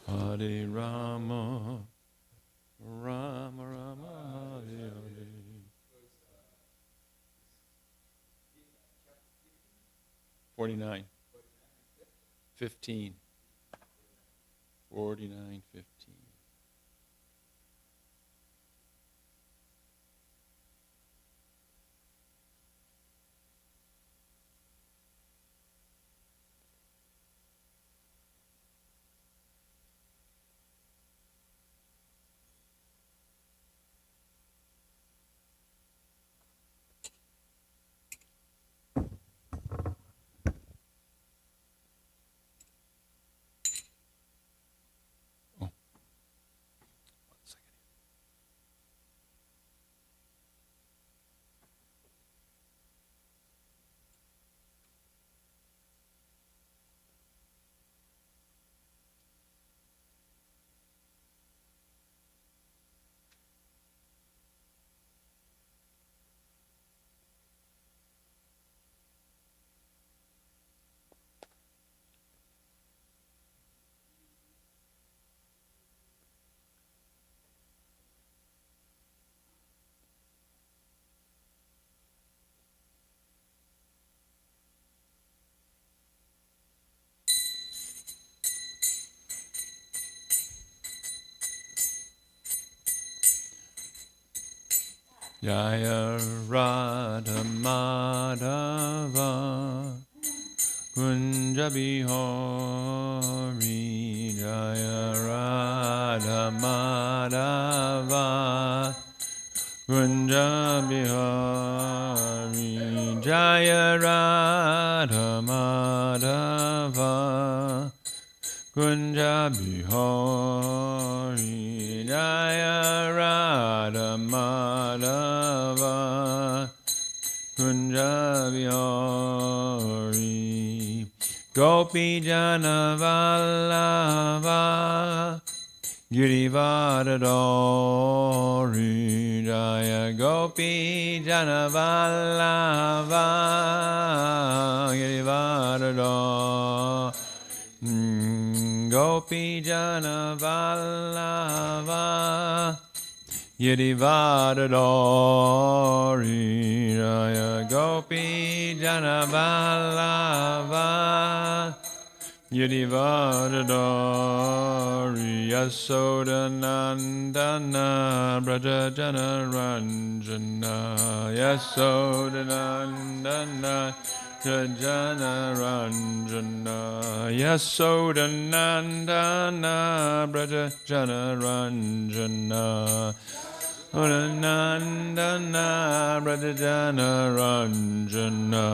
Hare Rama, Rama Rama, Hare Hare. 49, 15, 49, 15. Jaya Radha Madhava Kunja Bihari Jaya Radha Madhava Kunja Bihari Jaya Radha Madhava Kunja Bihari Jaya Radha Madhava Kunja Bihari Gopi Jana Vallabha Girivardhari Jaya Gopi Jana Vallabha Girivardhari Gopi Jana Vallabha Girivardhari Jaya Gopi Jana Vallabha Girivardhari Yasodanandana Braja Jana Ranjana Yasodanandana Jana Ranjana Yasodanandana Braja Jana Ranjana Nandana Braja Jana Ranjana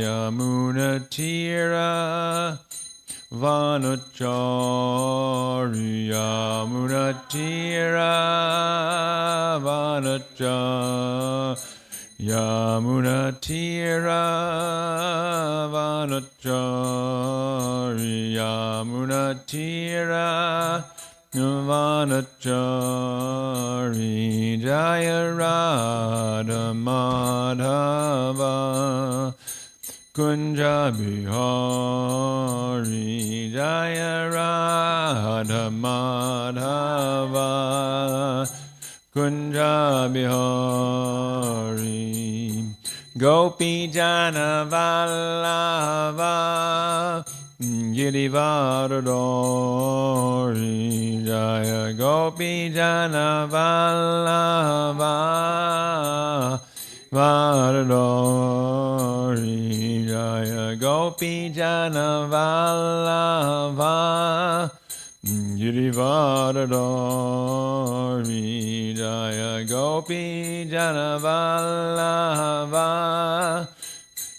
Yamunatira Vanachari Yamunatira Vanachari Yamunatira Vanachari Yamunatira Vanachari Jaya Radha Madhava Kunja Bihari Jaya Radha Madhava Kunja Bihari Gopi Jana Vallabha Girivardhari Jaya Gopi Jana Vallabha Vardhari Jaya Gopi Jana Vallabha Girivardhari Jaya Gopi Jana Vallabha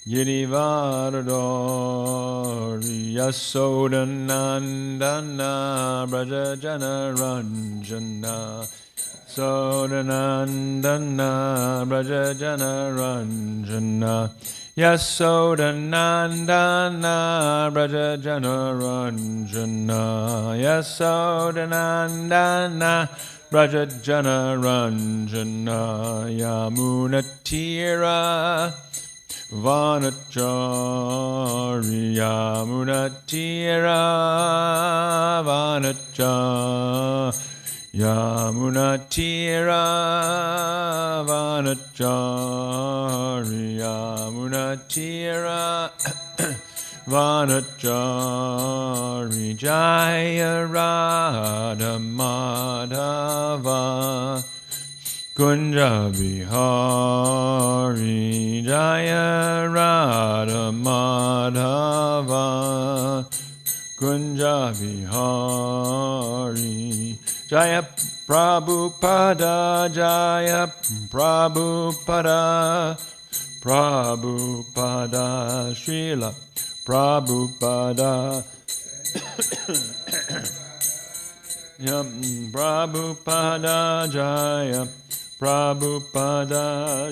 Girivardhari Yasodanandana Braja Jana Ranjana Sodanandana Braja Jana Ranjana Yasodanandana Braja Jana Ranjana Yasodanandana Braja Jana Ranjana Yamunatira Vanachari Yamunatira Vanachari Yamunatira Vanachari Yamunatira Vanachari Jaya Radha Madhava Kunja Bihari Jaya Radha Madhava Kunja Bihari Jaya Prabhupada Jaya Prabhupada Prabhupada Srila Prabhupada Prabhupada Jaya Prabhupada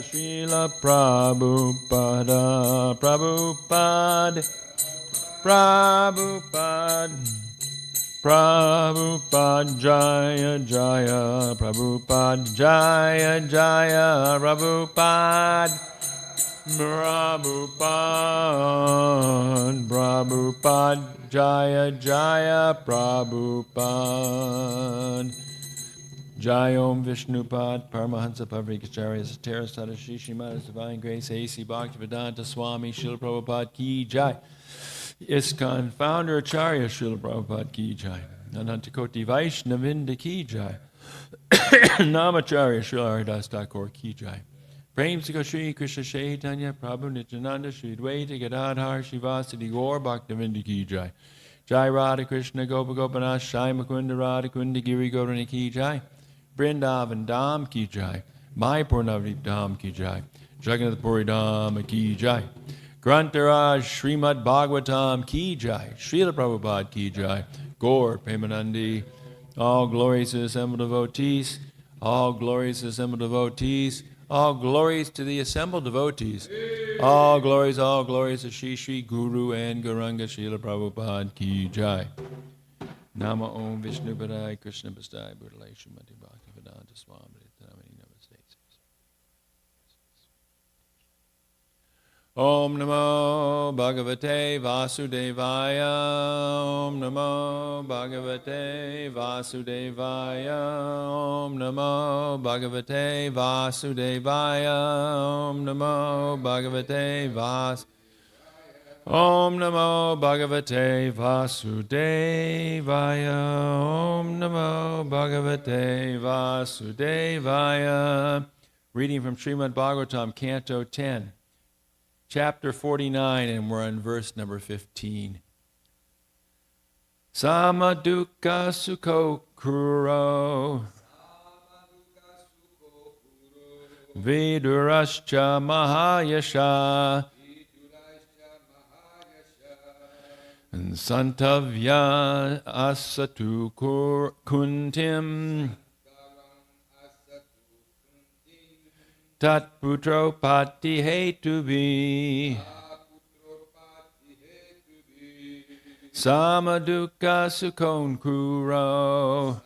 Srila Prabhupada Prabhupada Prabhupada Prabhupada Jaya Jaya Prabhupada Jaya Jaya Prabhupada Prabhupada Prabhupada Jaya Jaya Prabhupada Jai Om Vishnupad Paramahansa Pavrikacharya Satara Sadashi Srimada's Divine Grace A.C. Bhaktivedanta Swami Srila Prabhupada Ki Jai ISKCON Founder Acharya Srila Prabhupada Ki Jai Anantakoti Vaishnavinda Ki Jai Namacharya Srila Haridas Thakur Ki Jai Prem Sikha Shri Krishna Chaitanya Prabhu Nityananda Shri Dvaita Gadadhar Shivasati Gaur Bhaktivinda Ki Jai Jai Radha Krishna Gopa Gopanath Shai Mukunda Radha Kunda Giri Gaurani Ki Jai Vrindavan Dham Ki Jai Mayapur Navadip Dham Ki Jai Jagannath Puri Dham Ki Jai Grantaraj Srimad Bhagavatam Ki Jai Srila Prabhupada Ki Jai Gaur Premanandi All glories to the assembled devotees All glories to the assembled devotees All glories to the assembled devotees All glories to Shri Shri Guru and Gauranga Srila Prabhupada Ki Jai Nama Om Vishnu Padai Krishna Pastai Buddhalai Srimati Bhaktivedanta Swami Nityananda Namaste. Om Namo Bhagavate Vasudevaya Om Namo Bhagavate Vasudevaya Om Namo Bhagavate Vasudevaya Om Namo Bhagavate Vasudevaya Om Namo Bhagavate Vasudevaya Om Namo Bhagavate Vasudevaya. Reading from Srimad Bhagavatam, Canto 10, Chapter 49, and we're on verse number 15. Samadukha Sukho Kuro Vidurascha Mahayasha and Santavya Asatu Kuntim Tat Putro Pati Hetubi Samadukha Sukhon Kuro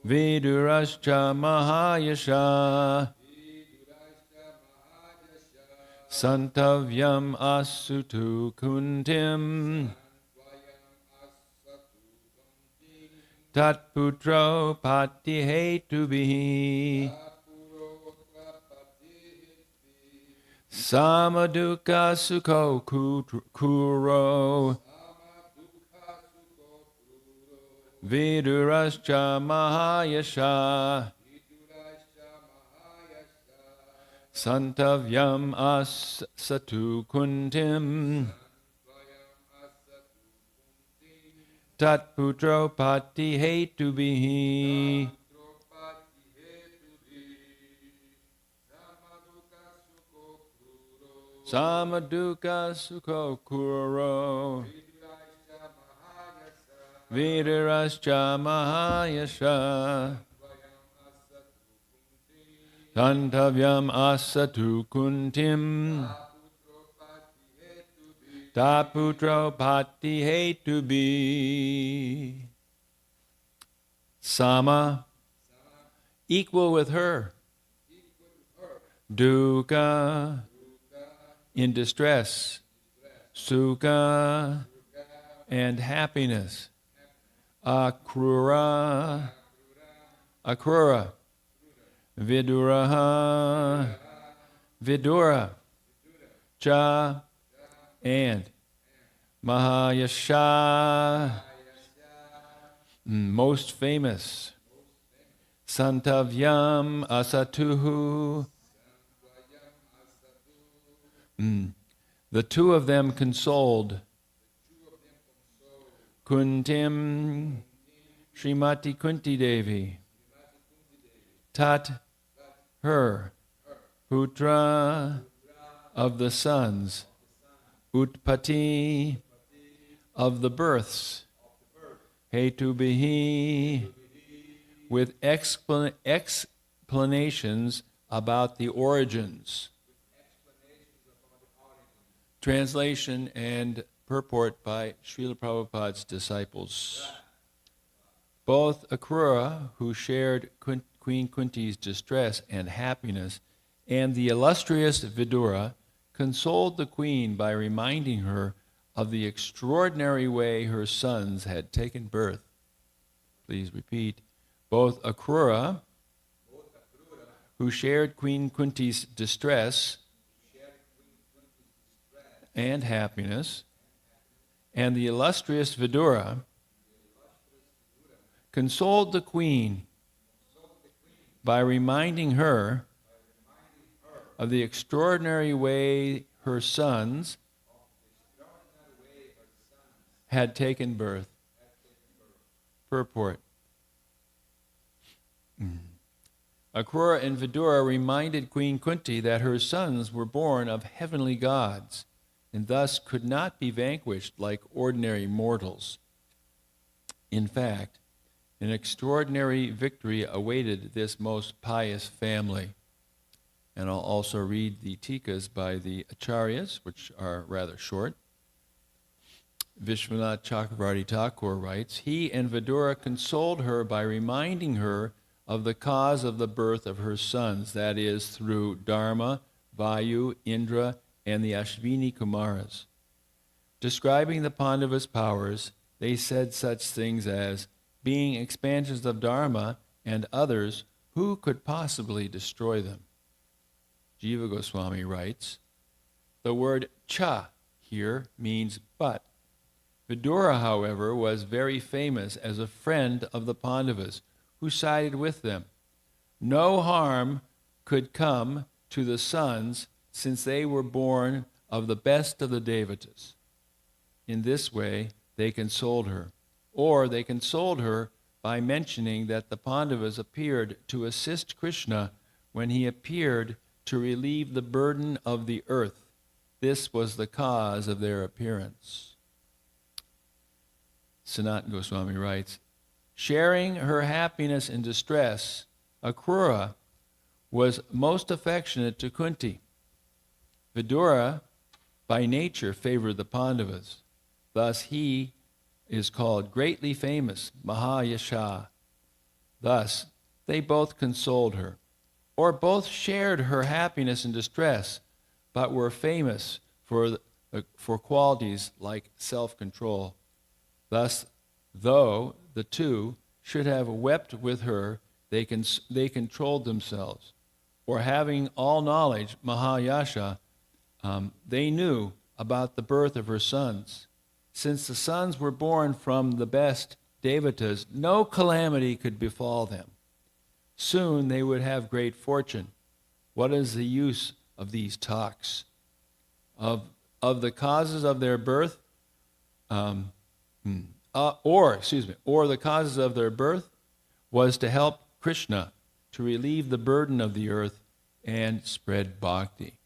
Vidurascha Mahayasha Santavyam Asutu Kuntim Tat Putro Pati Hetubihi Samadukha Sukho Kuro Vidurascha Mahayasha Santavyam Asatu Kuntim Tat Putro Pati Hetubihi Samadukha Sukho Kuro Vidurascha Mahayasha Santavyam Asatu Kuntim Taputro Pati Hetubi Sama, equal with her. dukkha, in distress, sukha, and happiness, akrura, viduraha, vidura, cha, and mahayasha, most famous, santavyam asatuhu. The two of them consoled Kuntim Srimati Kunti Devi, Tat, her, Putra, of the sons, Utpati, of the births, Hetubihi, with explanations about the origins. Translation and purport by Srila Prabhupada's disciples. Both Akrura, who shared Queen Kunti's distress and happiness, and the illustrious Vidura consoled the queen by reminding her of the extraordinary way her sons had taken birth. Please repeat. Both Akrura, who shared Queen Kunti's distress and happiness, and the illustrious Vidura consoled the queen by reminding her of the extraordinary way her sons had taken birth. Purport. Akrura and Vidura reminded Queen Kunti that her sons were born of heavenly gods and thus could not be vanquished like ordinary mortals. In fact, an extraordinary victory awaited this most pious family. And I'll also read the tikas by the acharyas, which are rather short. Vishwanath Chakravarti Thakur writes, he and Vidura consoled her by reminding her of the cause of the birth of her sons, that is, through Dharma, Vayu, Indra, and the Ashvini Kumaras. Describing the Pandavas' powers, they said such things as, being expansions of Dharma and others, who could possibly destroy them? Jiva Goswami writes, the word cha here means but. Vidura, however, was very famous as a friend of the Pandavas, who sided with them. No harm could come to the sons, since they were born of the best of the devatas. In this way, they consoled her. Or they consoled her by mentioning that the Pandavas appeared to assist Krishna when he appeared to relieve the burden of the earth. This was the cause of their appearance. Sanatana Goswami writes, sharing her happiness and distress, Akrura was most affectionate to Kunti. Vidura, by nature, favored the Pandavas. Thus he is called greatly famous, Mahayasha. Thus, they both consoled her, or both shared her happiness and distress, but were famous for qualities like self-control. Thus, though the two should have wept with her, they controlled themselves. Or having all knowledge, Mahayasha, they knew about the birth of her sons. Since the sons were born from the best devatas, no calamity could befall them. Soon they would have great fortune. What is the use of these talks? Of the causes of their birth, or the causes of their birth was to help Krishna to relieve the burden of the earth and spread bhakti.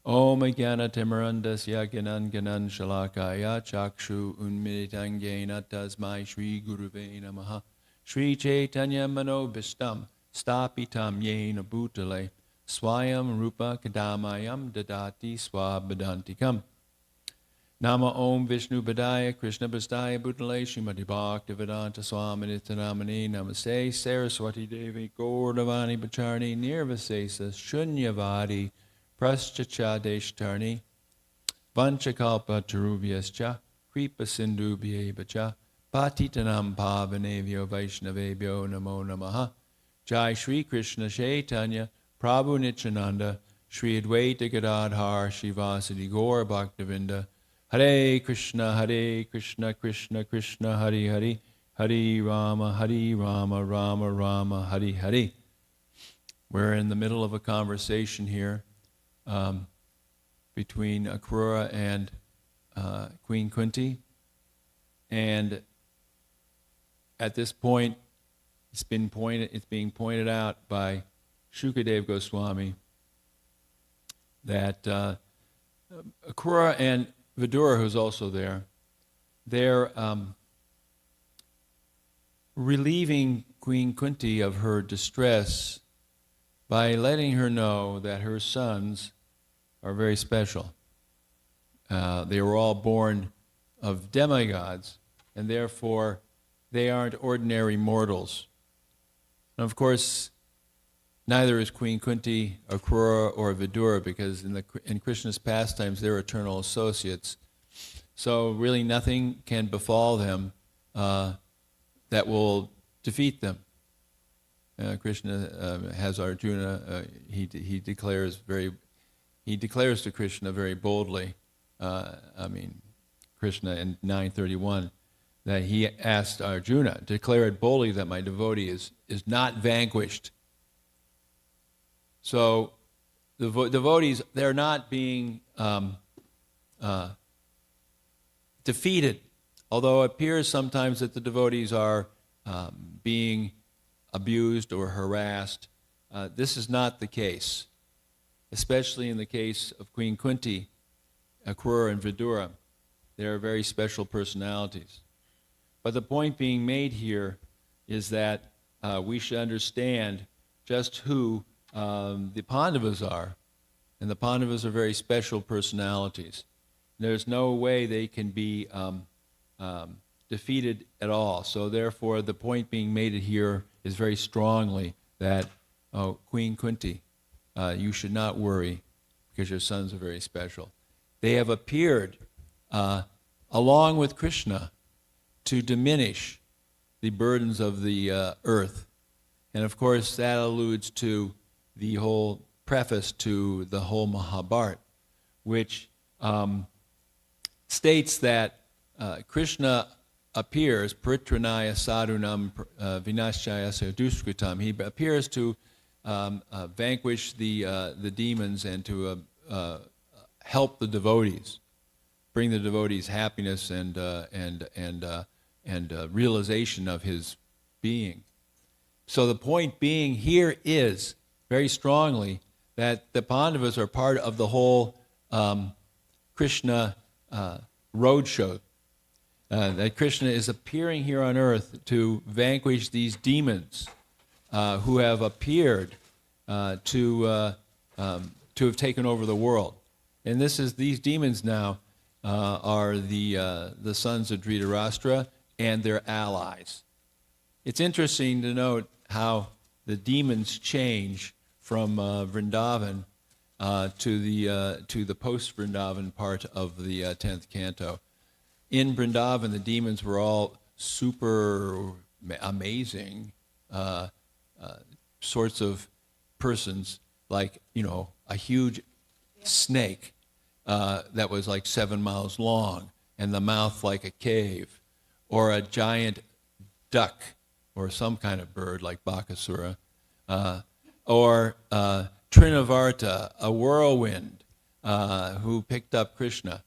Om Jnana Timirandasya Gyanan Gyanan Shalakaya Chakshu Unmilitan Yena Tasmai Shri Guruve Namaha Shri Chaitanya Manobishtam Stapitam Yena Bhutale Swayam Rupa Kadamayam Dadati Swabhadantikam. Nama Om Vishnu Padaya Krishna Bastaya Bhutale Srimati Bhaktivedanta Swami Nityanamani Namaste Saraswati Devi Gordavani Bacharni Nirvasesa Shunyavadi Praschacha Deshtarni Vanchakalpa Tarubhyascha Kripa Sindhu Bhyevacha Patitanam Pavanevyo Vaishnavebhyo Namo Namaha Jai Shri Krishna Chaitanya Prabhu Nityananda Shri Advaita Gadadhar Shivasadi Gaur Bhaktivinda Hare Krishna, Krishna Krishna, Hare Hare, Hare Rama, Rama Rama, Hare Hare. We're in the middle of a conversation here between Akrura and Queen Kunti. And at this point, it's being pointed out by Shukadev Goswami that Akrura and Vidura, who's also there, they're relieving Queen Kunti of her distress by letting her know that her sons are very special. They were all born of demigods, and therefore they aren't ordinary mortals. And of course, neither is Queen Kunti, Akrura, or Vidura, because in Krishna's pastimes, they're eternal associates. So really nothing can befall them that will defeat them. Krishna has Arjuna, he declares to Krishna very boldly, Krishna in 9:31, that he asked Arjuna, declare it boldly that my devotee is not vanquished. So the devotees, they're not being defeated, although it appears sometimes that the devotees are being abused or harassed. This is not the case, especially in the case of Queen Kunti, Akrura, and Vidura. They are very special personalities. But the point being made here is that we should understand just who the Pandavas are, and the Pandavas are very special personalities. There's no way they can be defeated at all. So therefore, the point being made here is very strongly that, Queen Kunti, you should not worry because your sons are very special. They have appeared along with Krishna to diminish the burdens of the earth. And of course, that alludes to the whole preface to the whole Mahabharata, which states that Krishna appears, Paritranaya sadhunam vinashaya duskritam. He appears to vanquish the demons and to help the devotees, bring the devotees happiness and realization of his being. So the point being here is very strongly that the Pandavas are part of the whole Krishna roadshow. That Krishna is appearing here on earth to vanquish these demons who have appeared to have taken over the world. And these demons now are the sons of Dhritarashtra and their allies. It's interesting to note how the demons change from Vrindavan to the post-Vrindavan part of the 10th canto. In Vrindavan, the demons were all super amazing sorts of persons, like, a huge snake that was like 7 miles long and the mouth like a cave, or a giant duck or some kind of bird like Bakasura, or Trinavarta, a whirlwind who picked up Krishna,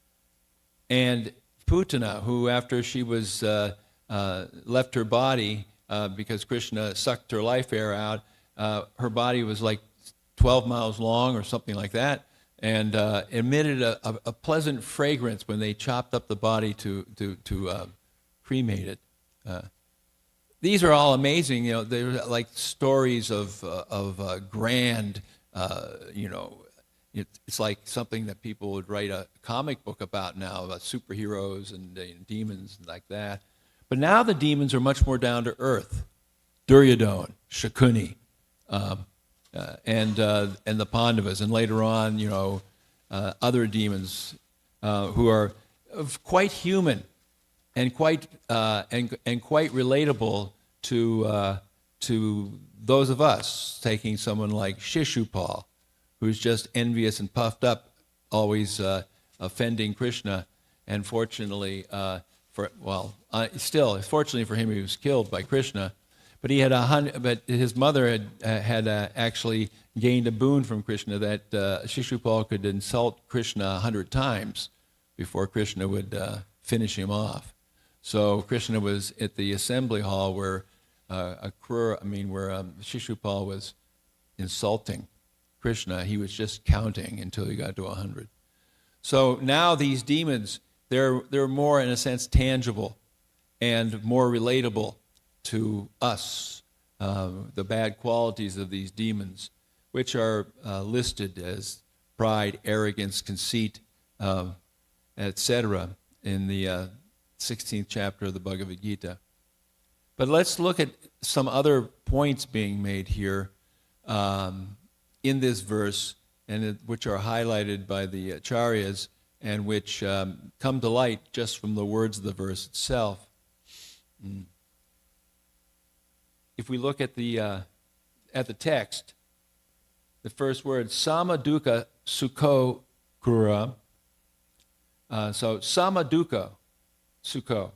and Putana, who after she was left her body because Krishna sucked her life air out, her body was like 12 miles long or something like that, and emitted a pleasant fragrance when they chopped up the body to cremate it. These are all amazing. They're like stories of grand, it's like something that people would write a comic book about now, about superheroes and demons and like that. But now the demons are much more down to earth. Duryodhana, Shakuni, and the Pandavas, and later on, other demons who are quite human and quite relatable to those of us. Taking someone like Shishupal, who's just envious and puffed up, always offending Krishna, and fortunately fortunately for him, he was killed by Krishna. But but his mother had actually gained a boon from Krishna that Shishupal could insult Krishna 100 times before Krishna would finish him off. So Krishna was at the assembly hall where Shishupal was insulting Krishna. He was just counting until he got to 100. So now these demons, they're more, in a sense, tangible and more relatable to us, the bad qualities of these demons, which are listed as pride, arrogance, conceit, etc., in the 16th chapter of the Bhagavad Gita. But let's look at some other points being made here in this verse, and which are highlighted by the acharyas, and which come to light just from the words of the verse itself. If we look at the text, the first word, samaduka sukho kura. So samaduka sukho,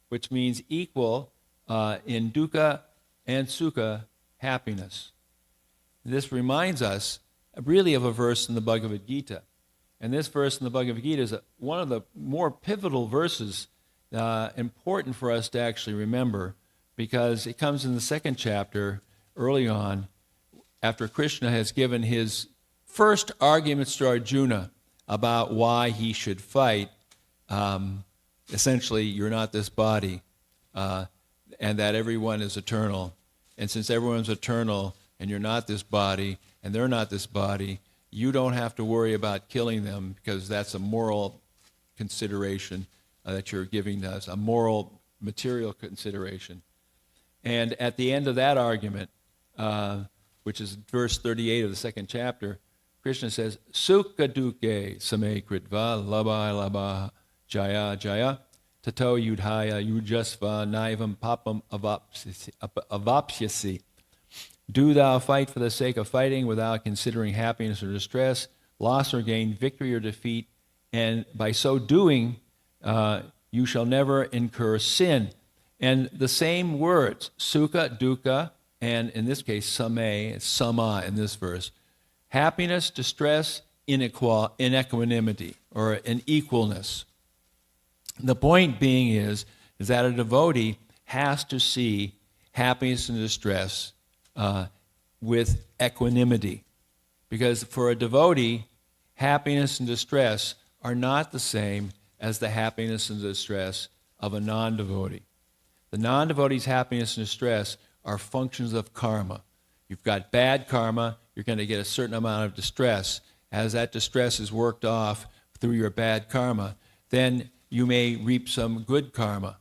which means equal in dukkha and sukha, happiness. This reminds us really of a verse in the Bhagavad Gita. And this verse in the Bhagavad Gita is one of the more pivotal verses important for us to actually remember, because it comes in the 2nd chapter early on, after Krishna has given his first arguments to Arjuna about why he should fight. Essentially, you're not this body, and that everyone is eternal. And since everyone's eternal, and you're not this body, and they're not this body, you don't have to worry about killing them, because that's a moral consideration that you're giving us, a moral, material consideration. And at the end of that argument, which is verse 38 of the 2nd chapter, Krishna says, Sukha dukke same kritva labha labha jaya jaya tato yudhaya yujasva naivam papam avapsyasi. Do thou fight for the sake of fighting without considering happiness or distress, loss or gain, victory or defeat, and by so doing, you shall never incur sin. And the same words, sukha, dukkha, and in this case, sama in this verse, happiness, distress, inequanimity, or an equalness. The point being is that a devotee has to see happiness and distress with equanimity. Because for a devotee, happiness and distress are not the same as the happiness and distress of a non-devotee. The non-devotee's happiness and distress are functions of karma. You've got bad karma, you're going to get a certain amount of distress. As that distress is worked off through your bad karma, then you may reap some good karma.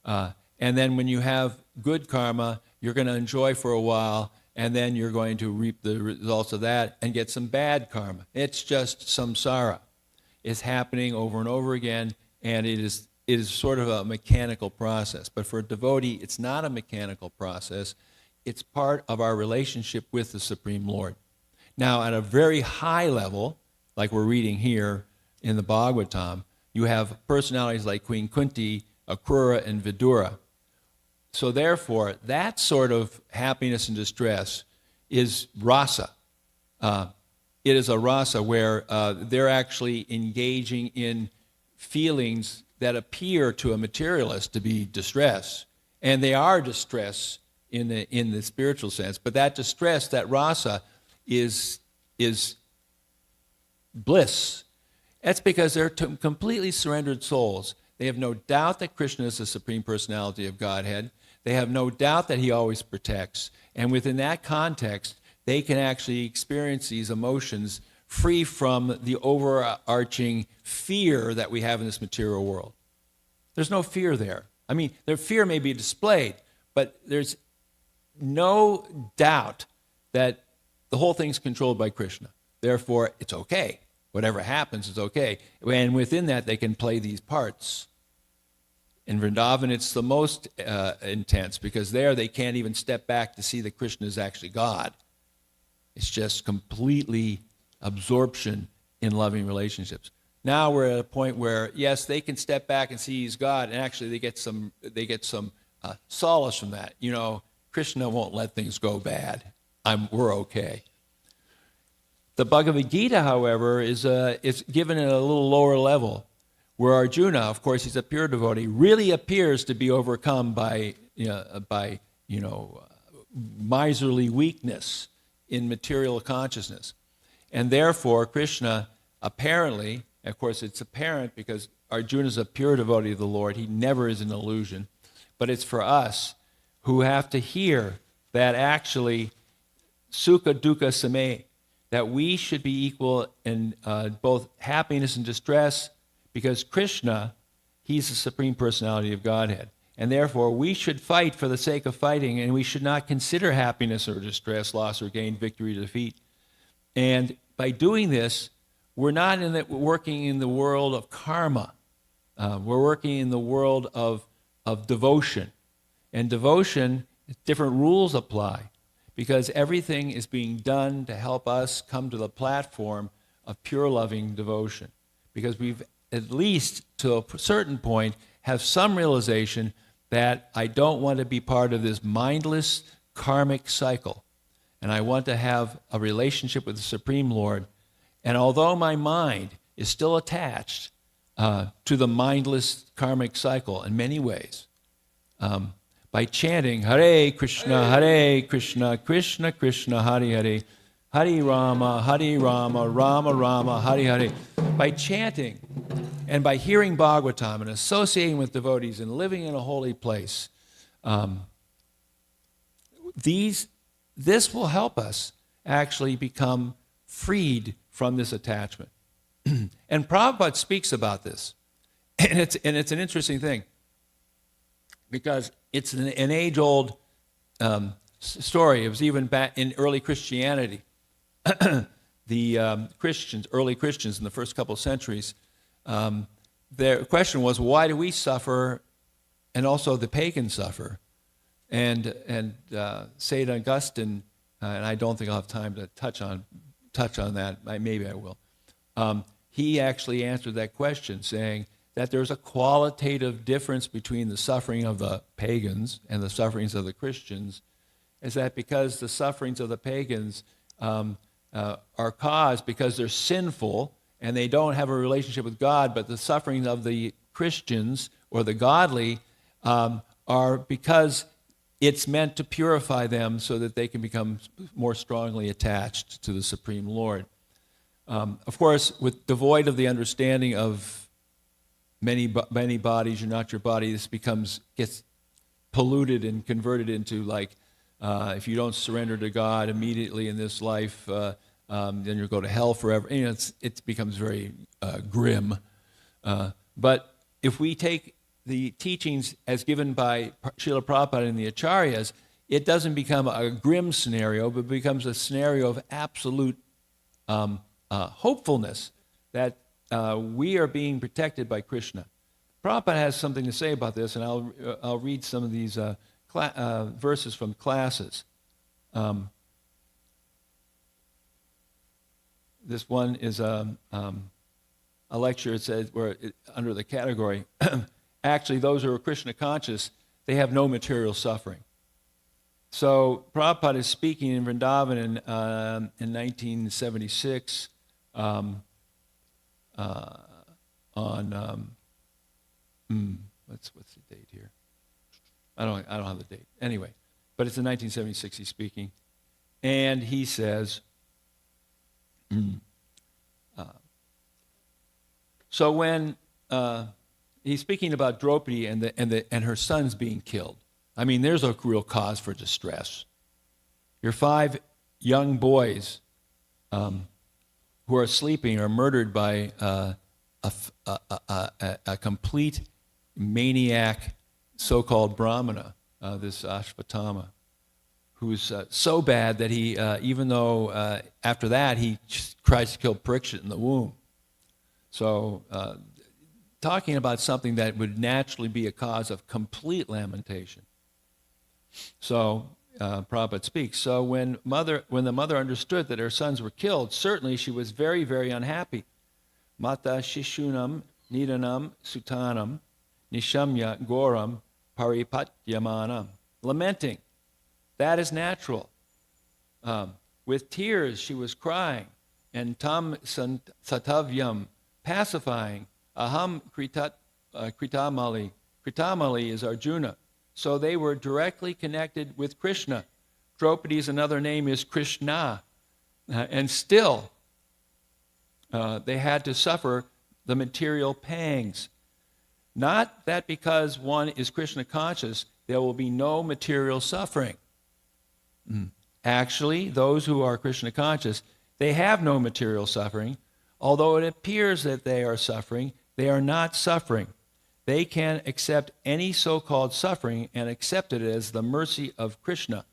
And then when you have good karma, you're going to enjoy for a while, and then you're going to reap the results of that and get some bad karma. It's just samsara. It's happening over and over again, and it is sort of a mechanical process. But for a devotee, it's not a mechanical process. It's part of our relationship with the Supreme Lord. Now, at a very high level, like we're reading here in the Bhagavatam, you have personalities like Queen Kunti, Akrura, and Vidura. So therefore, that sort of happiness and distress is rasa. It is a rasa where they're actually engaging in feelings that appear to a materialist to be distress. And they are distress in the spiritual sense. But that distress, that rasa, is bliss. That's because they're completely surrendered souls. They have no doubt that Krishna is the Supreme Personality of Godhead. They have no doubt that he always protects. And within that context, they can actually experience these emotions free from the overarching fear that we have in this material world. There's no fear there. I mean, their fear may be displayed, but there's no doubt that the whole thing's controlled by Krishna. Therefore, it's okay. Whatever happens is okay. And within that, they can play these parts. In Vrindavan, it's the most intense, because there they can't even step back to see that Krishna is actually God. It's just completely absorption in loving relationships. Now we're at a point where, yes, they can step back and see he's God, and actually they get some solace from that. You know, Krishna won't let things go bad. We're okay. The Bhagavad Gita, however, is given at a little lower level, where Arjuna, of course, he's a pure devotee, really appears to be overcome by miserly weakness in material consciousness. And therefore, Krishna apparently, of course it's apparent because Arjuna is a pure devotee of the Lord, he never is an illusion, but it's for us who have to hear that actually sukha dukkha same, that we should be equal in both happiness and distress, because Krishna, he's the Supreme Personality of Godhead. And therefore, we should fight for the sake of fighting, and we should not consider happiness or distress, loss or gain, victory or defeat. And by doing this, we're not working in the world of karma. We're working in the world of devotion. And devotion, different rules apply, because everything is being done to help us come to the platform of pure loving devotion. Because we've, at least to a certain point, have some realization that I don't want to be part of this mindless karmic cycle. And I want to have a relationship with the Supreme Lord. And although my mind is still attached to the mindless karmic cycle in many ways, by chanting Hare Krishna, Krishna Krishna, Hare Hare, Hare Rama, Rama Rama, Hare Hare, by chanting and by hearing Bhagavatam and associating with devotees and living in a holy place, this will help us actually become freed from this attachment. And Prabhupada speaks about this. And it's an interesting thing, because it's an age-old story. It was even back in early Christianity. The early Christians in the first couple of centuries, their question was, why do we suffer and also the pagans suffer? And St. Augustine, and I don't think I'll have time to touch on that, maybe I will. He actually answered that question, saying that there's a qualitative difference between the suffering of the pagans and the sufferings of the Christians, is that because the sufferings of the pagans are caused because they're sinful and they don't have a relationship with God, but the sufferings of the Christians or the godly are because it's meant to purify them so that they can become more strongly attached to the Supreme Lord. Of course, devoid of the understanding of many bodies, you're not your body, this gets polluted and converted into like, if you don't surrender to God immediately in this life, then you'll go to hell forever. You know, it becomes very grim. But if we take the teachings as given by Srila Prabhupada and the Acharyas, it doesn't become a grim scenario, but becomes a scenario of absolute hopefulness that we are being protected by Krishna. Prabhupada has something to say about this, and I'll read some of these verses from classes. This one is a lecture. It says under the category, actually those who are Krishna conscious, they have no material suffering. So Prabhupada is speaking in Vrindavan in 1976 on what's the date here? I don't have the date. Anyway, but it's in 1976 he's speaking, and he says, so when he's speaking about Draupadi and her sons being killed, I mean, there's a real cause for distress. Your 5 young boys who are sleeping are murdered by a complete maniac, so-called Brahmana, this Ashvatthama, who's so bad that he, even though after that he tries to kill Parikshit in the womb. So talking about something that would naturally be a cause of complete lamentation. So Prabhupada speaks. So when the mother understood that her sons were killed, certainly she was very, very unhappy. Mata shishunam nidanam sutanam nishamya goram paripatyamanam. Lamenting. That is natural. With tears she was crying. And tam satavyam, pacifying. Aham kritamali. Kritamali is Arjuna. So they were directly connected with Krishna. Draupadi's another name is Krishna. And still, they had to suffer the material pangs. Not that because one is Krishna conscious, there will be no material suffering. Actually, those who are Krishna conscious, they have no material suffering. Although it appears that they are suffering, they are not suffering. They can accept any so-called suffering and accept it as the mercy of Krishna.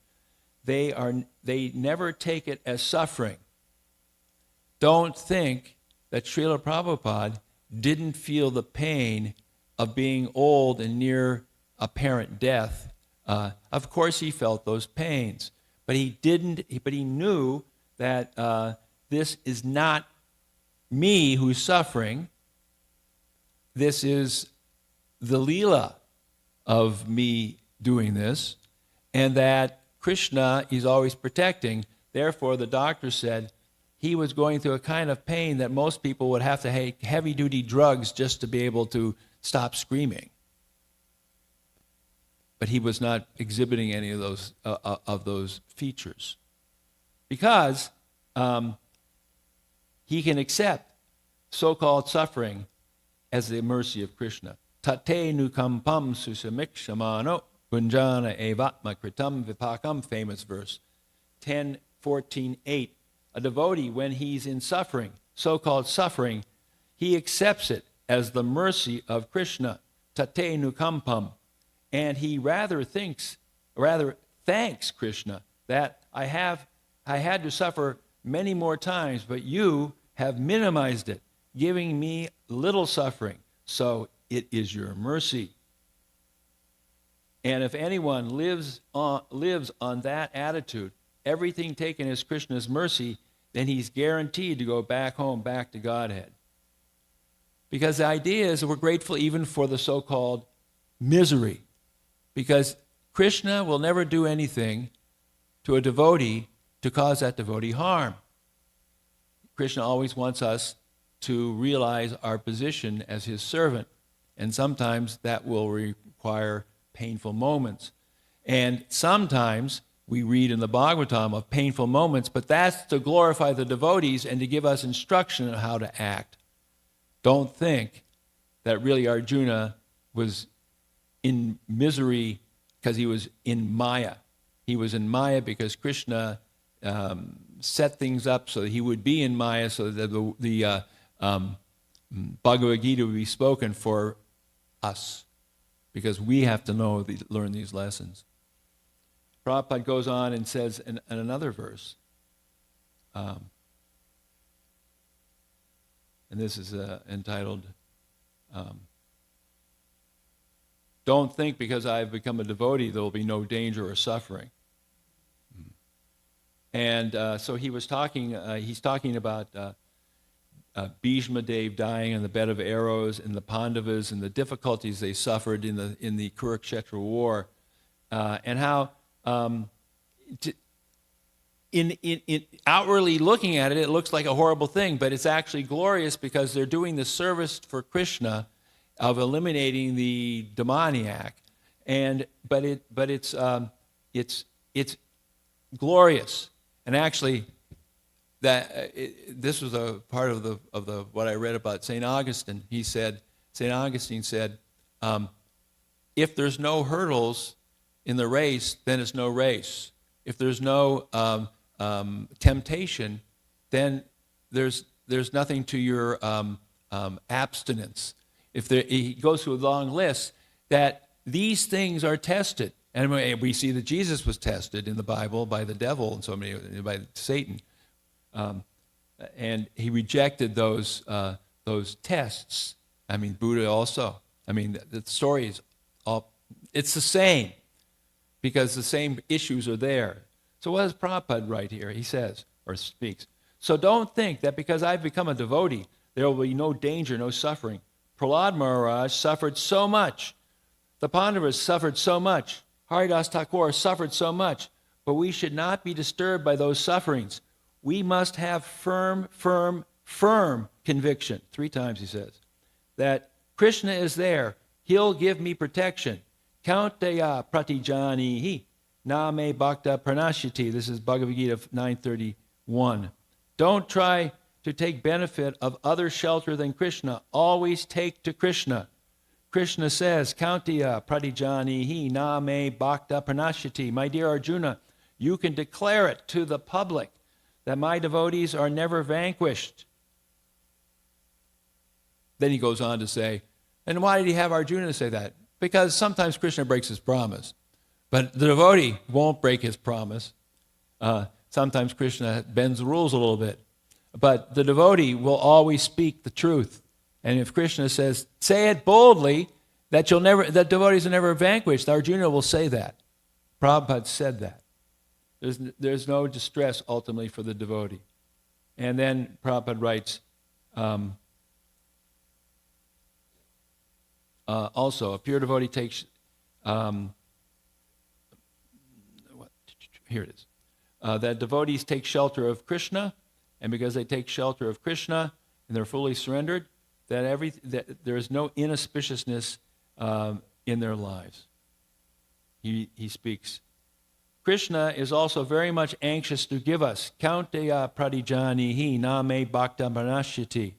They never take it as suffering. Don't think that Srila Prabhupada didn't feel the pain of being old and near apparent death. Of course he felt those pains, but he knew that this is not me who's suffering. This is the Leela of me doing this, and that Krishna is always protecting. Therefore, the doctor said he was going through a kind of pain that most people would have to take heavy-duty drugs just to be able to stop screaming. But he was not exhibiting any of those features, because he can accept so-called suffering as the mercy of Krishna. Tate nukampam susamikshamano punjana evatma kritam vipakam, famous verse. 10:14:8. A devotee, when he's in suffering, so-called suffering, he accepts it as the mercy of Krishna. Tate nukampam. And he rather thanks Krishna that I had to suffer many more times, but you have minimized it, giving me little suffering. So it is your mercy. And if anyone lives on that attitude, everything taken as Krishna's mercy, then he's guaranteed to go back home, back to Godhead. Because the idea is that we're grateful even for the so-called misery. Because Krishna will never do anything to a devotee to cause that devotee harm. Krishna always wants us to realize our position as his servant. And sometimes that will require painful moments. And sometimes we read in the Bhagavatam of painful moments, but that's to glorify the devotees and to give us instruction on how to act. Don't think that really Arjuna was in misery because he was in Maya. He was in Maya because Krishna set things up so that he would be in Maya, so that the Bhagavad Gita would be spoken for us, because we have to learn these lessons. Prabhupada goes on and says in another verse, and this is entitled, don't think because I've become a devotee there will be no danger or suffering. And so he's talking about Bhishma Dev dying on the bed of arrows, and the Pandavas and the difficulties they suffered in the Kurukshetra war, and how in outwardly looking at it, it looks like a horrible thing, but it's actually glorious because they're doing the service for Krishna of eliminating the demoniac, but it's glorious. And actually, this was a part of the what I read about St. Augustine. St. Augustine said, if there's no hurdles in the race, then it's no race. If there's no temptation, then there's nothing to your abstinence. He goes through a long list that these things are tested. And we see that Jesus was tested in the Bible by the devil and by Satan. And he rejected those tests. I mean, Buddha also. I mean, the story is it's the same because the same issues are there. So what does Prabhupada write here? He says, or speaks, so don't think that because I've become a devotee, there will be no danger, no suffering. Prahlad Maharaj suffered so much. The Pandavas suffered so much. Haridas Thakur suffered so much. But we should not be disturbed by those sufferings. We must have firm conviction. 3 times he says. That Krishna is there. He'll give me protection. Kaunteya pratijanihi name bhakta pranashyati. This is Bhagavad Gita 9:31. Don't try to take benefit of other shelter than Krishna. Always take to Krishna. Krishna says, Kaunteya pratijanihi name bhakta pranashyati. My dear Arjuna, you can declare it to the public that my devotees are never vanquished. Then he goes on to say, and why did he have Arjuna say that? Because sometimes Krishna breaks his promise. But the devotee won't break his promise. Sometimes Krishna bends the rules a little bit. But the devotee will always speak the truth. And if Krishna says, say it boldly, that devotees are never vanquished, Arjuna will say that. Prabhupada said that. There's no distress ultimately for the devotee. And then Prabhupada writes, also, a pure devotee takes, here it is, that devotees take shelter of Krishna, and because they take shelter of Krishna and they're fully surrendered, that there is no inauspiciousness in their lives. He speaks. Krishna is also very much anxious to give us Kaunteya pratijanihi name bhakta pranashyati.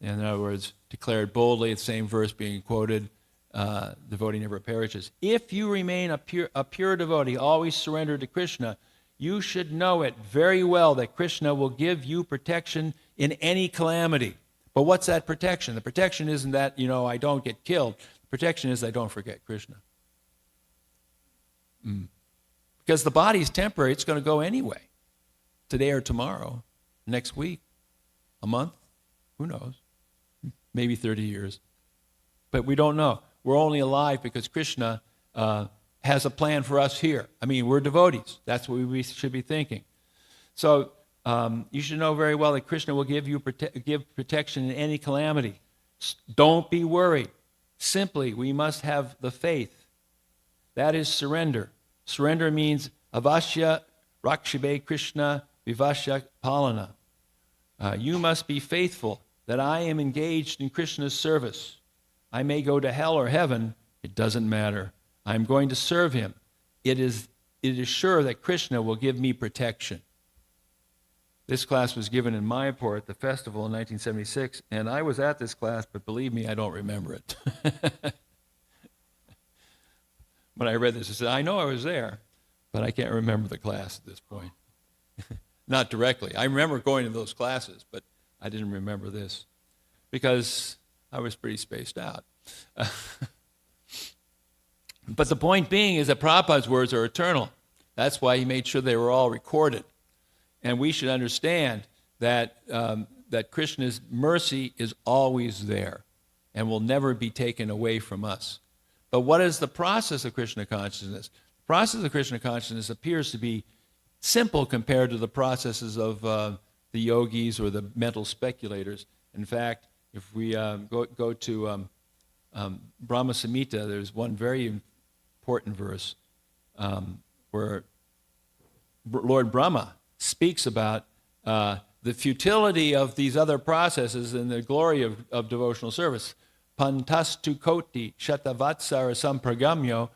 In other words, declared boldly, the same verse being quoted, devotee never perishes. If you remain a pure devotee, always surrendered to Krishna, you should know it very well that Krishna will give you protection in any calamity. But what's that protection? The protection isn't that, I don't get killed. The protection is I don't forget Krishna. Because the body is temporary, it's going to go anyway. Today or tomorrow, next week, a month, who knows? Maybe 30 years. But we don't know. We're only alive because Krishna has a plan for us here. I mean, we're devotees. That's what we should be thinking. So you should know very well that Krishna will give protection in any calamity. Don't be worried. Simply, we must have the faith. That is surrender. Surrender means avasya rakshibe Krishna vivasya palana. You must be faithful that I am engaged in Krishna's service. I may go to hell or heaven, it doesn't matter. I'm going to serve him. It is sure that Krishna will give me protection. This class was given in Mayapur at the festival in 1976, and I was at this class, but believe me, I don't remember it. When I read this, I said, I know I was there, but I can't remember the class at this point. Not directly. I remember going to those classes, but I didn't remember this because I was pretty spaced out. But the point being is that Prabhupada's words are eternal. That's why he made sure they were all recorded. And we should understand that Krishna's mercy is always there and will never be taken away from us. But what is the process of Krishna consciousness? The process of Krishna consciousness appears to be simple compared to the processes of the yogis or the mental speculators. In fact, if we go to Brahma Samhita, there's one very important verse where Lord Brahma speaks about the futility of these other processes and the glory of devotional service. Pantastu koti shatavatsara sampragamyo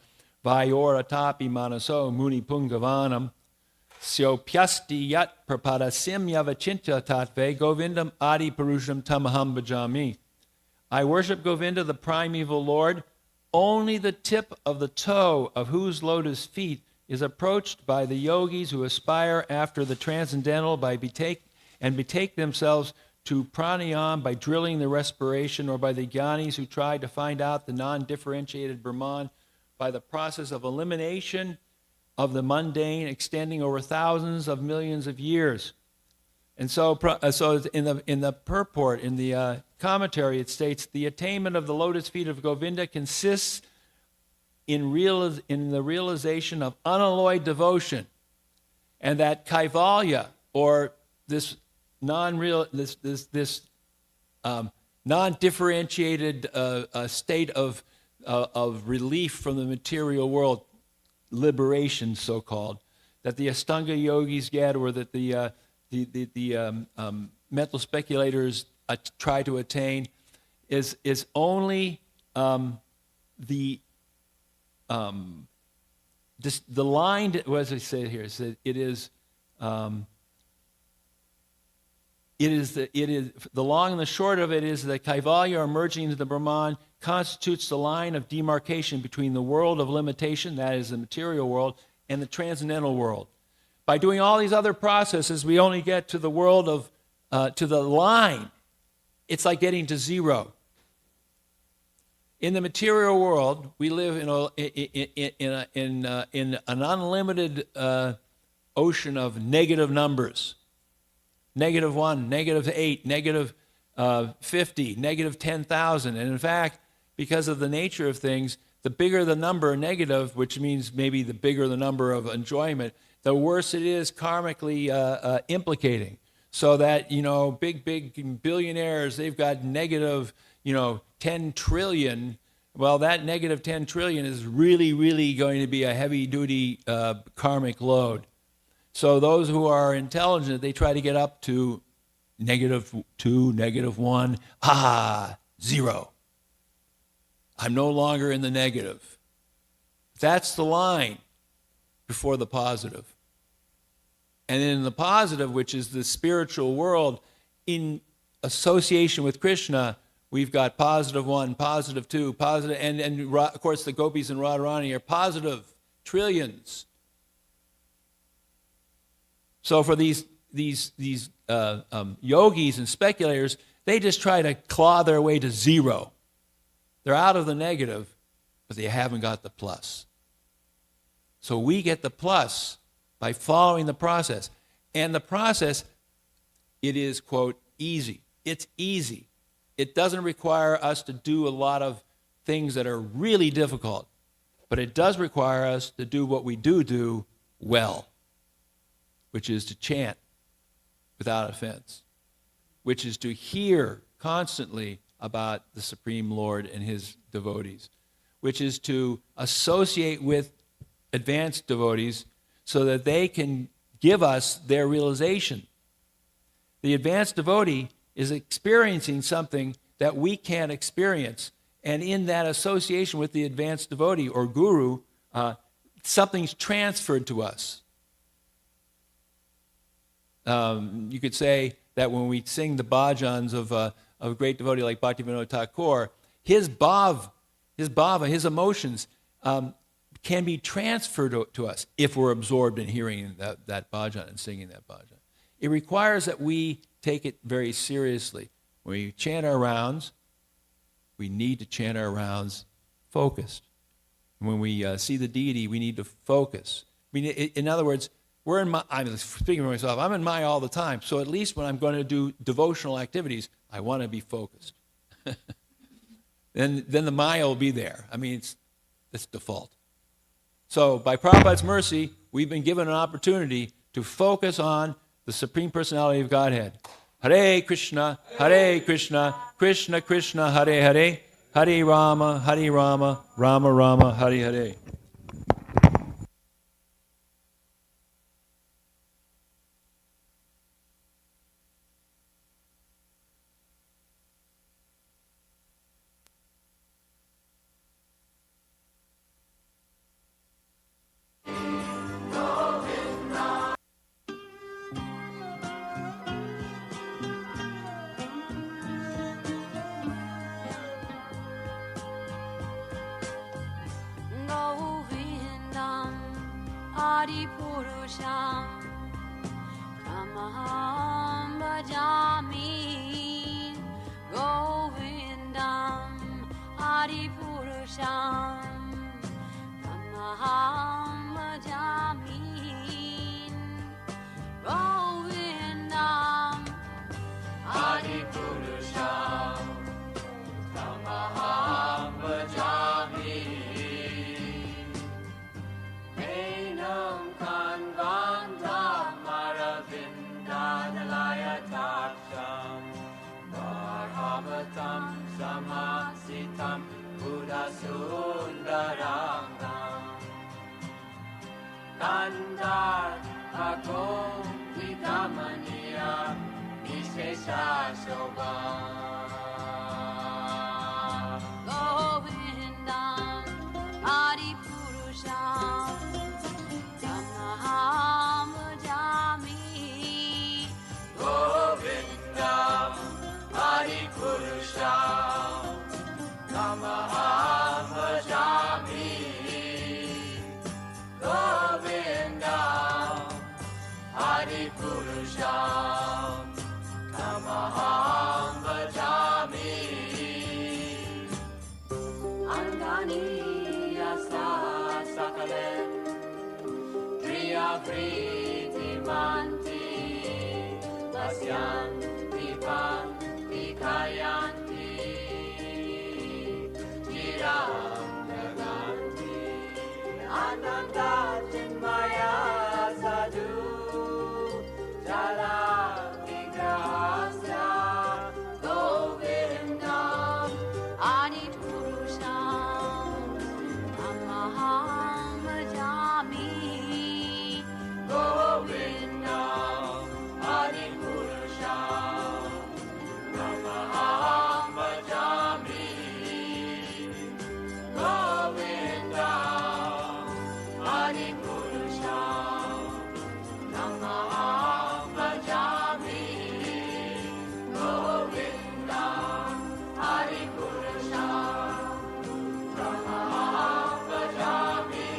vayoratapi manaso muni pungavanam syopyasti yat prapadasim yavachinta tatve govindam adi parusham tamaham bhajami. I worship Govinda, the primeval Lord, only the tip of the toe of whose lotus feet is approached by the yogis who aspire after the transcendental betake themselves to pranayama by drilling the respiration, or by the jnanis who try to find out the non-differentiated Brahman by the process of elimination of the mundane extending over thousands of millions of years. And so in the purport, in the commentary, it states, the attainment of the lotus feet of Govinda consists in the realization of unalloyed devotion, and that kaivalya, or this non-differentiated state of relief from the material world, liberation, so-called, that the Ashtanga yogis get, or that the mental speculators try to attain, is only the line. What does it say here? It says the long and the short of it is that kaivalya, or merging into the Brahman, constitutes the line of demarcation between the world of limitation, that is the material world, and the transcendental world. By doing all these other processes, we only get to the world of, to the line. It's like getting to zero. In the material world, we live in an unlimited ocean of negative numbers. -1, -8, -50, -10,000. And in fact, because of the nature of things, the bigger the number negative, which means maybe the bigger the number of enjoyment, the worse it is karmically implicating. So that, big billionaires, they've got negative, 10 trillion. Well, that negative 10 trillion is really, really going to be a heavy-duty karmic load. So those who are intelligent, they try to get up to -2, -1, 0. I'm no longer in the negative. That's the line before the positive. And in the positive, which is the spiritual world, in association with Krishna, we've got +1, +2, positive, and of course the gopis and Radharani are positive trillions. So for these yogis and speculators, they just try to claw their way to zero. They're out of the negative, but they haven't got the plus. So we get the plus by following the process. And the process, it is, quote, easy. It's easy. It doesn't require us to do a lot of things that are really difficult, but it does require us to do what we do well, which is to chant without offense, which is to hear constantly about the Supreme Lord and his devotees, which is to associate with advanced devotees so that they can give us their realization. The advanced devotee is experiencing something that we can't experience, and in that association with the advanced devotee or guru, something's transferred to us. You could say that when we sing the bhajans of a great devotee like Bhaktivinoda Thakur, his bhava, his emotions can be transferred to us if we're absorbed in hearing that bhajan and singing that bhajan. It requires that we take it very seriously. When we chant our rounds, we need to chant our rounds focused. When we see the deity, we need to focus. In other words, I'm speaking for myself, I'm in Maya all the time, so at least when I'm going to do devotional activities, I want to be focused. then the Maya will be there. I mean, it's default. So by Prabhupada's mercy, we've been given an opportunity to focus on the Supreme Personality of Godhead. Hare Krishna, Krishna Krishna, Hare Hare, Hare Rama, Rama Rama, Hare Hare. Go Adipurusham Tamaham Bhajami Govindam Adipurusham Tamaham Bhajami Govindam Adipurusham Tamaham Bhajami Enam Kanvandam Maravindadalaya Taksham Varhavatam Samasitam Buddhasundarangam Nandar Bhagom Vidamaniya Vishesha Shobham Govindam Adipurusham Tamaham Bhajami Govindam Adipurusham Tamaham Bhajami Govindam Adipurusham Tamaham Bhajami Angani Yasa Sakalem Priya Priti Manti Lasyan Dipan Dikayanti Jiram Naganti Ananda Chinmaya Sadhu Jala Vigrahasya Govindam Adipurusham Tamaham Bhajami Govindam Adipurusham Tamaham Bhajami Govindam Adipurusham Tamaham Bhajami Govindam Adipurusham Tamaham Bhajami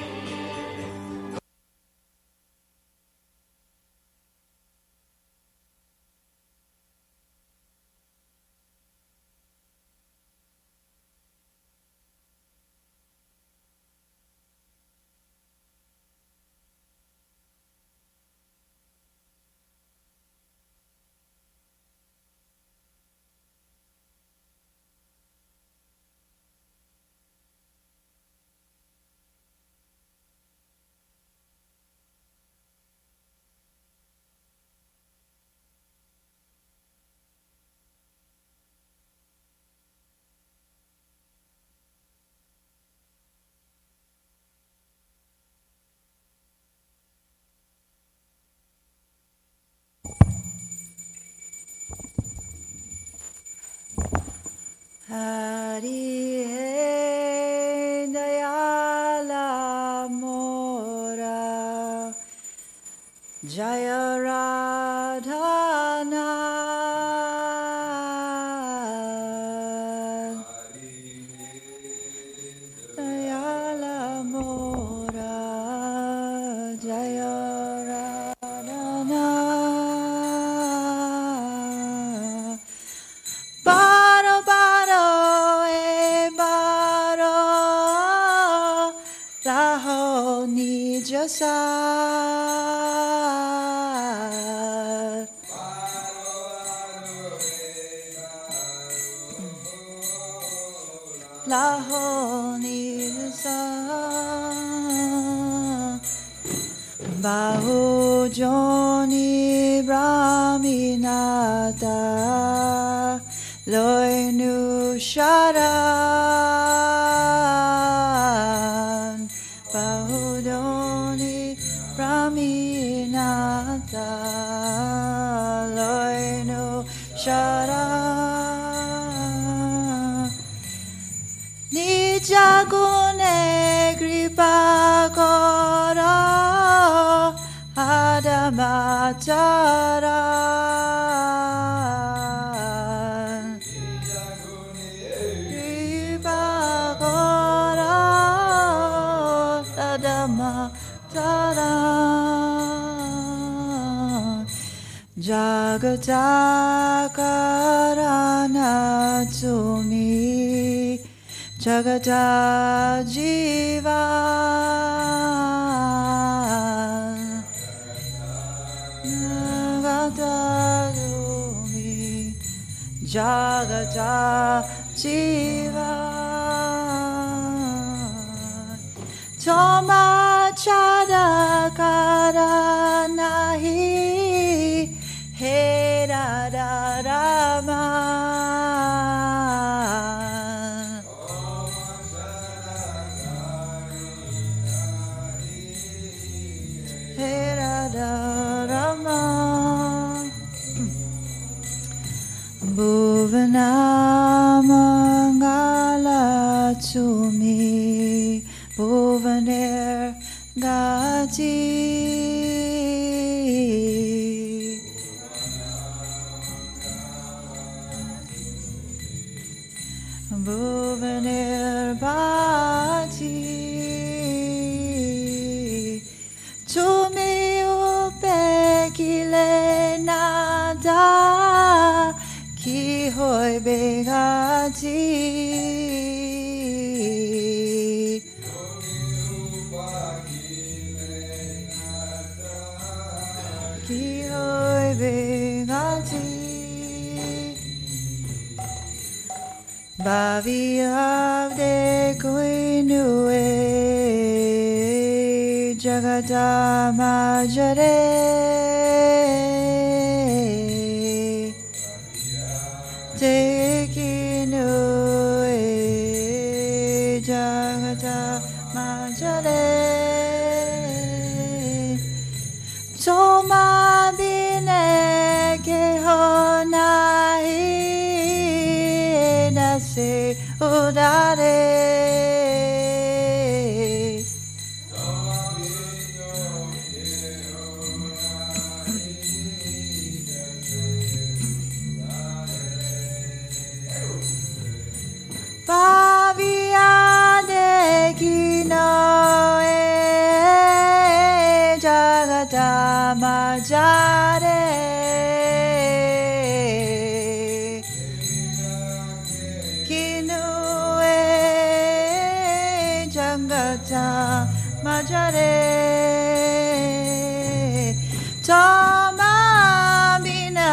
Hari Hai Dayala Mora Jaya Radhana Dayala Mora Jaya Radhana Baro Baro Baro Raho Nijasa Laho Nijasa Bahu Joni Brahminata Loinu Sharan Bahudoni Brahminata Loinu Sharan Nijagune Gripakora Adamataran Gripakora Adamataran Jagata Karana Tumi Jagata Jiva Jagata Tumi Jagata Jiva Toma Chada Karanahi Hera Rama Hera Rama Bhuvana Mangala Tumi Bhuvaner Gati Bhuvaner Bhati Tumi upekile nada Ki hoy begati Ki hoy begati Bavi avde koinue Jagata majare Tekinue Jagata majare Toma bine ke honai nase udare Pavia de kino Jagata majare Kino Jagata majare Toma bina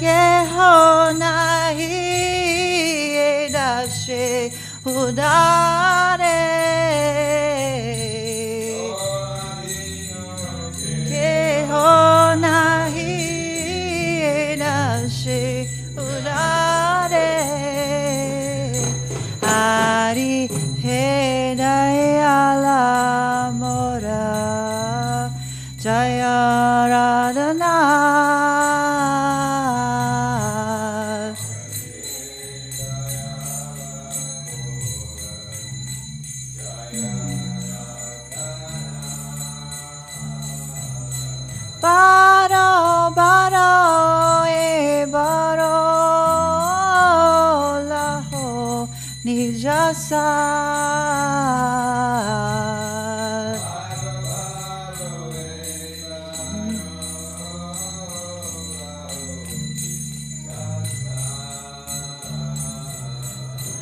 ke honahi dashe udare ke honahi dashe udare ari hedai ala mora jaya radana Baro, baro, baro, laho, nijasa.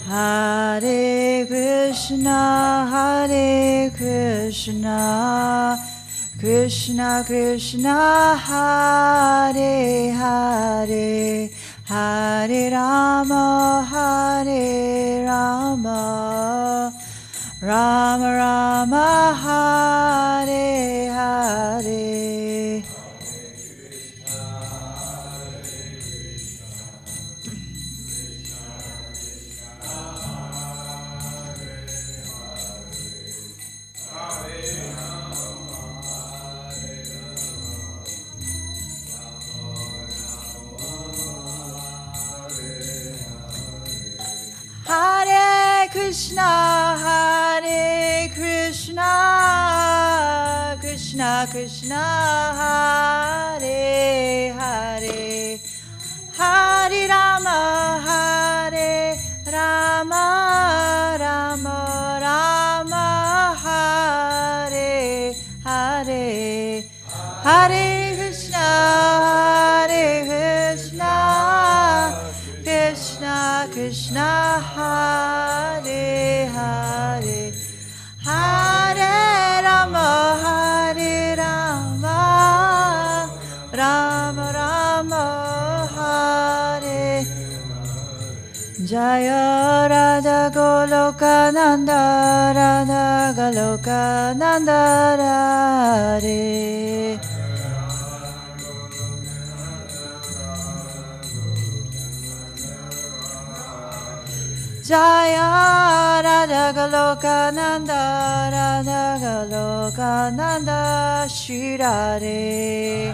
Hare Krishna, Hare Krishna. Krishna Krishna Hare Hare Hare Rama Hare Rama Rama Rama Hare Hare Hare Krishna, Hare Krishna, Krishna Krishna, Hare Hare, Hare Rama, Hare Rama, Rama Rama, Hare Hare, Hare Krishna, Hare Krishna. Krishna Krishna Hare Hare Hare Rama Hare Rama Rama Rama Hare Jaya Radha Goloka Nanda Radha Goloka Nanda Radhe Jaya Radha Goloka Nanda Radha Goloka Nanda Shri Radhe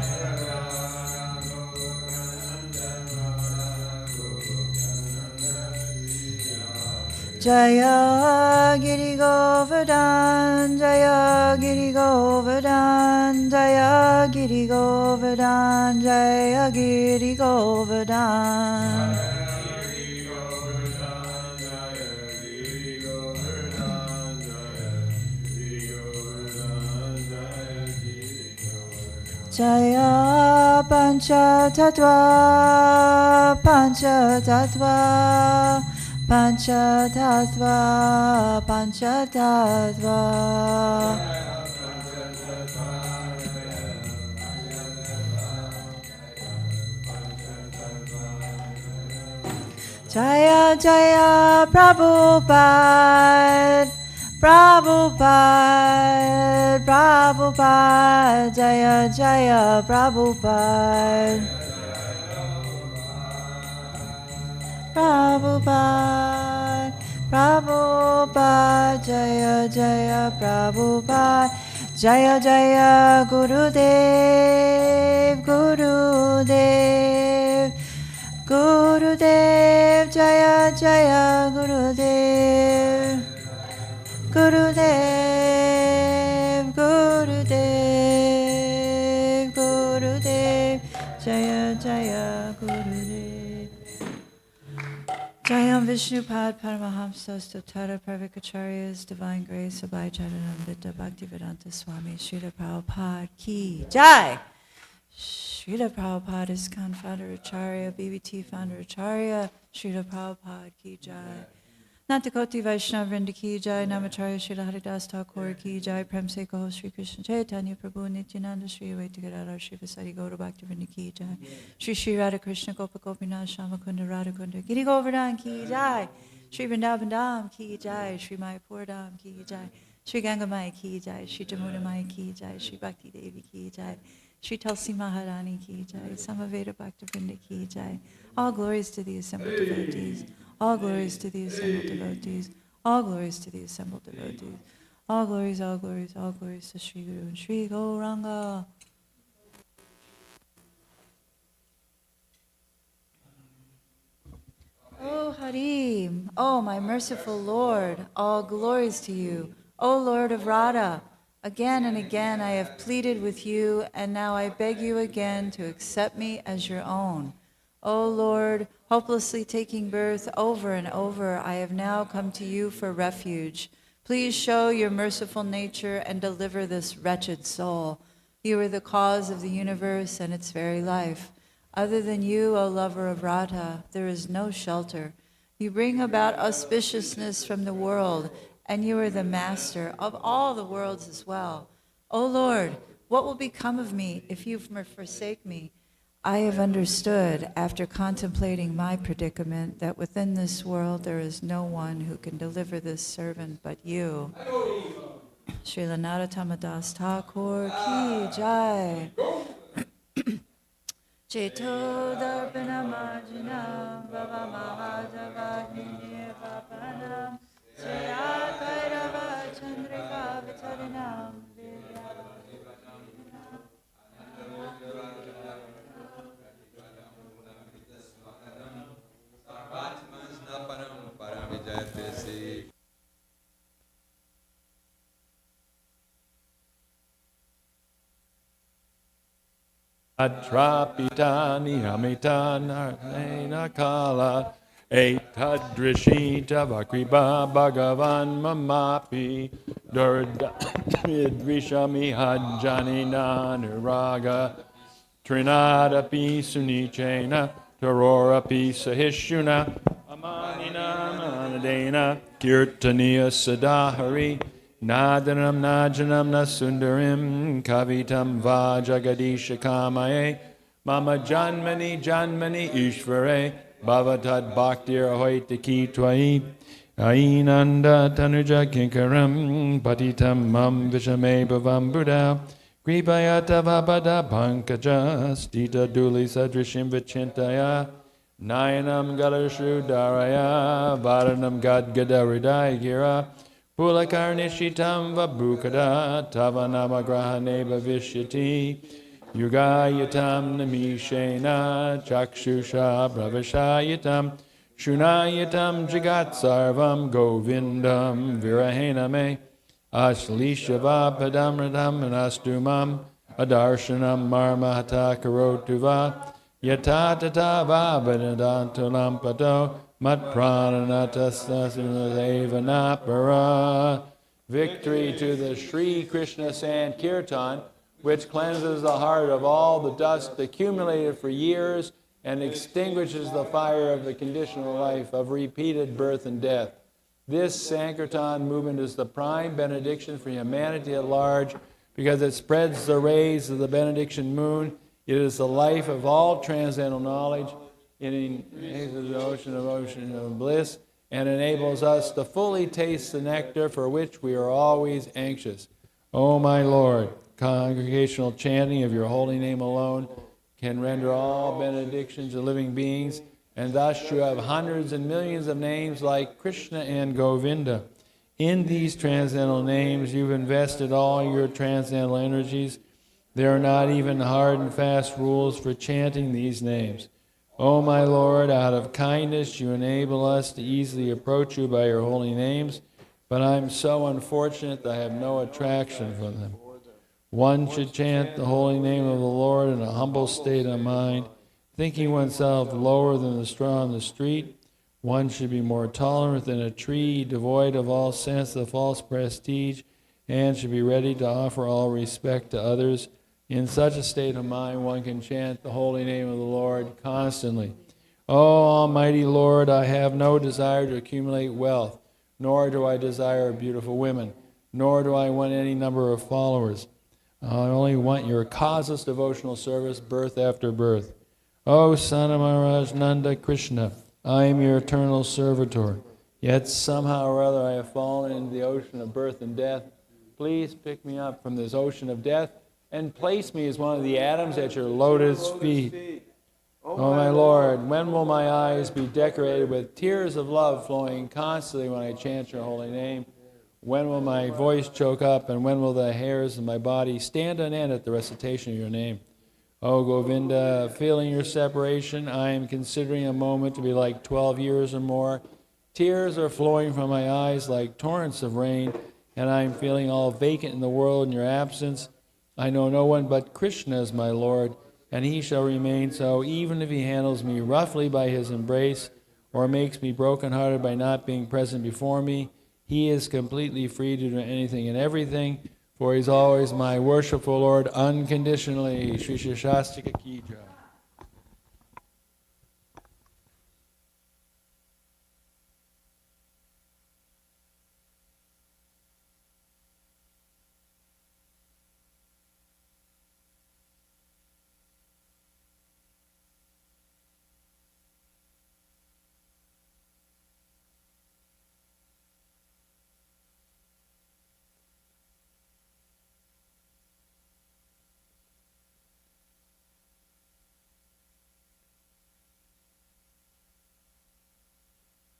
Jaya Giri Govardhan Jaya Giri Govardhan Jaya Giri Govardhan Jaya Giri Govardhan Jaya Pancha Tattva Pancha Tattva Pancha Tattva Pancha Tattva Jaya Jaya Prabhupada Prabhupada Prabhupada Jaya Jaya Prabhupada Prabhupada Prabhupada Jaya Jaya Prabhupada Jaya Jaya Gurudev Gurudev Gurudev Jaya Jaya Gurudev Gurudev Gurudev Gurudev Jaya Jaya Gurudev Jayam Vishnupad Paramahamsa Stotara Pravikacharyas Divine Grace Abhay Charanamrita Bhaktivedanta Swami Srila Prabhupada Ki Jai Srila Prabhupada ISKCON founder Acharya BBT founder Acharya Srila Prabhupada Ki Jai Natakoti Vaishnava Vrinda Ki Jai Namacharya Srila Haridas Thakur Ki Jai Prem Se Kaho Shri Krishna Chaitanya Prabhu Nityananda Shri Advaita Gadadhar Shri Vasari Gaura Bhakti Vrinda Ki Jai Shri Shri Radha Krishna Gopa Gopinath Shamakunda Radha Kunda Giri Govardhan Ki Jai Shri Vrindavan Dham Ki Jai Shri Mayapur Dham Ki Jai Shri Ganga Mai Ki Jai Shri Jamuna Mai Ki Jai Shri Bhakti Devi Ki Jai Shri Tulsi Maharani Ki Jai Samaveda Bhakti Vrinda Ki Jai All glories to the assembled devotees. All glories to the assembled devotees. All glories to the assembled devotees. All glories, all glories, all glories to Sri Guru and Sri Gauranga. Oh Harim, oh my merciful Lord, all glories to you. O Lord of Radha, again and again I have pleaded with you, and now I beg you again to accept me as your own. O Lord, hopelessly taking birth over and over, I have now come to you for refuge. Please show your merciful nature and deliver this wretched soul. You are the cause of the universe and its very life. Other than you, O lover of Radha, there is no shelter. You bring about auspiciousness from the world, and you are the master of all the worlds as well. O Lord, what will become of me if you forsake me? I have understood, after contemplating my predicament, that within this world there is no one who can deliver this servant but you. Srila Narottama Das Thakur Ki Jai. Cheto Darpana Marjana Baba Mahadavagni Papanam Sriya Kairava Chandrika Vitarinam Atrapitani amitanarnena kala etadrishita vakriba bhagavan mamapi durdvidvishami hajjani nanuraga trinadapi sunichena Tarora Pisa Hishuna, Amanina Manadena, Kirtaniya Sadahari, Nadanam Najanam Nasundarim, Kavitam Vajagadisha Kamaye, Mama Janmani Janmani Ishvare, Bhavatad Bhaktir Ahoitaki Twai, Ainanda Tanuja Kinkaram, Patitam Mam Vishame Bhavam Buddha, Kripayata Vabada Pankaja, Stita Duli Sadrishim Vichintaya, Nayanam Galashu Daraya, Varanam Gad Gadaridai Gira, Pulakarnishitam Vabhukada, Tavanama Grahane Bhavishyati, Yugayatam Namishena, Chakshusha Bravashayatam, Shunayatam Jagat Sarvam Govindam Virahename, Ashlisha Padam Radam Anastumam, Adarshanam Marmahata Karotuva, Yatatata Vabanadantulam Pato, Matprananatasnasavanapara. Victory to the Sri Krishna Sankirtan, which cleanses the heart of all the dust accumulated for years and extinguishes the fire of the conditional life of repeated birth and death. This Sankirtan movement is the prime benediction for humanity at large because it spreads the rays of the benediction moon. It is the life of all transcendental knowledge. It enables the ocean of bliss and enables us to fully taste the nectar for which we are always anxious. O my Lord, congregational chanting of your holy name alone can render all benedictions to living beings, and thus you have hundreds and millions of names like Krishna and Govinda. In these transcendental names, you've invested all your transcendental energies. There are not even hard and fast rules for chanting these names. O my Lord, out of kindness you enable us to easily approach you by your holy names, but I'm so unfortunate that I have no attraction for them. One should chant the holy name of the Lord in a humble state of mind, thinking oneself lower than the straw on the street. One should be more tolerant than a tree, devoid of all sense of false prestige, and should be ready to offer all respect to others. In such a state of mind, one can chant the holy name of the Lord constantly. O Almighty Lord, I have no desire to accumulate wealth, nor do I desire beautiful women, nor do I want any number of followers. I only want your causeless devotional service, birth after birth. O Son of Maharaj Nanda Krishna, I am your eternal servitor. Yet somehow or other I have fallen into the ocean of birth and death. Please pick me up from this ocean of death and place me as one of the atoms at your lotus feet. O my Lord, when will my eyes be decorated with tears of love flowing constantly when I chant your holy name? When will my voice choke up, and when will the hairs of my body stand on end at the recitation of your name? O Govinda, feeling your separation, I am considering a moment to be like 12 years or more. Tears are flowing from my eyes like torrents of rain, and I am feeling all vacant in the world in your absence. I know no one but Krishna is my Lord, and he shall remain so, even if he handles me roughly by his embrace, or makes me brokenhearted by not being present before me. He is completely free to do anything and everything, for he is always my worshipful Lord unconditionally. Shri Shri Shastika Ki Jai.